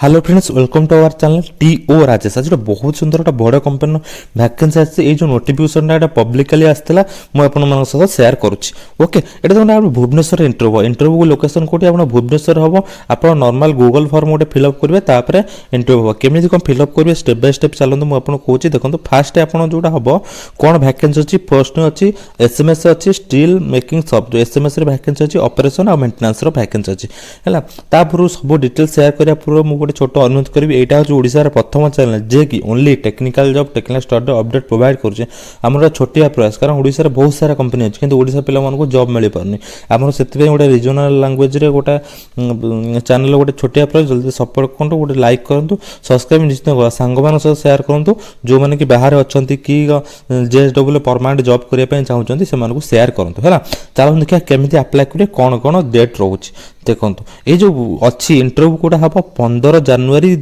Hello friends, welcome to our channel TO Rajesh. आज बहुत सुंदर गोटे बड़ कंपनी वैकेंसी आसी जो नोटिफिकेशन पब्लिकली आसाला मुझे सहित सेयार करुच्ची। ओके, ये देखो भुवनेश्वर इंटरव्यू लोकेशन कौटी आप भुवनेश्वर हम आप नॉर्मल गूगल फॉर्म गोटे फिलअप करेंगे तापर इंटरव्यू हम केमी कौन फिलअप करेंगे स्टेप बाय स्टेप चलते मुझे कहूँ। देखो फास्ट आप जोटा हम कौन वैकेंसी अच्छी पोस्ट अच्छी एसएमएस अच्छी स्टील मेकिंग सब एसएमएस वैकेंसी अच्छी ऑपरेशन और मेंटेनेंस वैकेंसी अच्छी है तापूर्व सब डिटेल सेयार करा पूर्व मुझे छोट अनुरोध करी। यहाँ हूँ ओडिशार प्रथम चैनल जे कि only technical job technical study update provide करुचे। आम छोटिया प्रयास कारण ओडिशार बहुत सारा कंपनी अच्छी कि ओडिशा पिला जॉब मिल पारनी आम से गोटे रिजनल लैंग्वेज गोटे चैनल गोटे छोटिया प्रयास जल्दी सपोर्ट करूँ गोटे लाइक करूँ सब्सक्राइब निश्चित करा सांग मान सहित सेयार करूँ जो मैंने कि बाहर अच्छा कि जेएसडब्ल्यू परमानेंट जॉब करने चाहते से सेयार करूँ है। चलो देखिए केमी आप्लाय करेंगे कौन कौन डेट रोचे। देखो ये जो अच्छी इंटरव्यू कौटा हम 15 जनवरी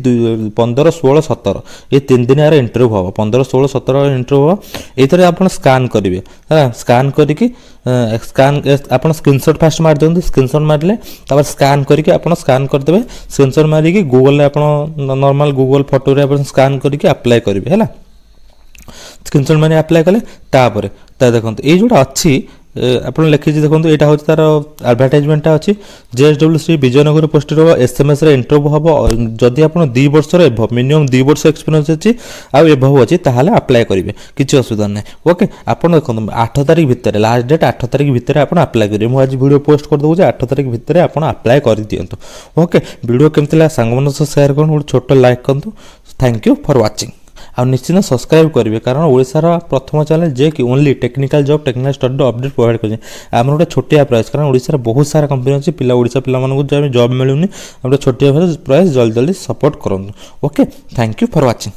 15, 16, 17 ये 3 दिन यार इंटरव्यू हम 15, 16, 17 इंटरव्यू हम ये आप स्कान करेंगे है स्कान करके स्कान आप स्क्रीनशॉट फास्ट मार दिखाते स्क्रीनशॉट मारे स्कान करके आप स्कान करदे स्क्रीनशॉट मारिकी गूगल आप नॉर्मल गूगल फोटो रे स्कान करके अप्लाई करेंगे है स्क्रीनशॉट मारे अप्लाई कले तापर देखो ये जोटा अच्छी आप लिखी देखो यहाँ हूँ तार एडवर्टाइजमेंट अच्छी JSW Shri Vijayanagar post SMS interview हम जदि आप 2 वर्ष मिनिमम 2 वर्ष एक्सपीरियंस अच्छी आउ एभव अच्छी ताहले अप्लाई करेंगे किसी असुविधा ना। ओके, आप देखो 8 तारिख भितर लास्ट डेट 8 तारिख भितर आप अप्लाई करेंगे। मुझे आज वीडियो पोस्ट कर दूँ 8 तारिख भितर आप अप्लाई कर दिंतु। ओके, वीडियो केमती सांग सेयार करूँ गोटे छोट लाइक करूँ। थैंक यू फॉर वाचिंग आ निश्चित सब्सक्राइब करेंगे कारण ओडिशार प्रथम चैनल जे कि only technical job technical study update provide करें आम गोटे छोटिया प्रयास कारण ओडिशार बहुत सारा कंपनी अच्छी पिला ओडिशा पिला जॉब मिलूनी गोटे छोटिया प्रयास जल्दी जल्दी सपोर्ट करूँ। Okay, thank you for watching.